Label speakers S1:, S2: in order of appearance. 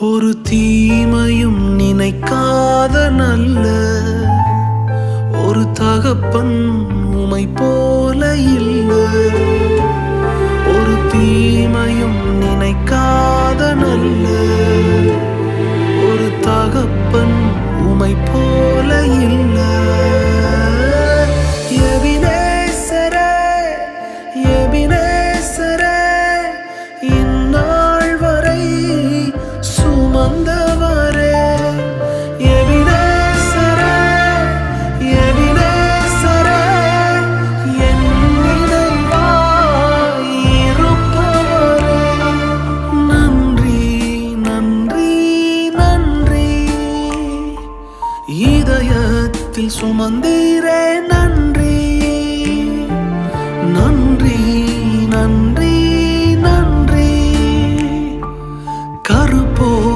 S1: ஒரு தீமையும் நினைக்காத நல்ல ஒரு தகப்பன் உமை போல இல்லை. ஒரு தீமையும் நினைக்காத நல்ல ஒரு தகப்பன் உமை போல இல்லை. எபினேசரே, எபினேசரே, இந்நாள் வரை சுமந்தவரே. எபினேசரே, எபினேசரே, என் நினைவாய் இருப்பவரே. நன்றி, நன்றி, நன்றி, இதயத்தில் சுமந்தீரே. நன்றி, நன்றி, நன்றி.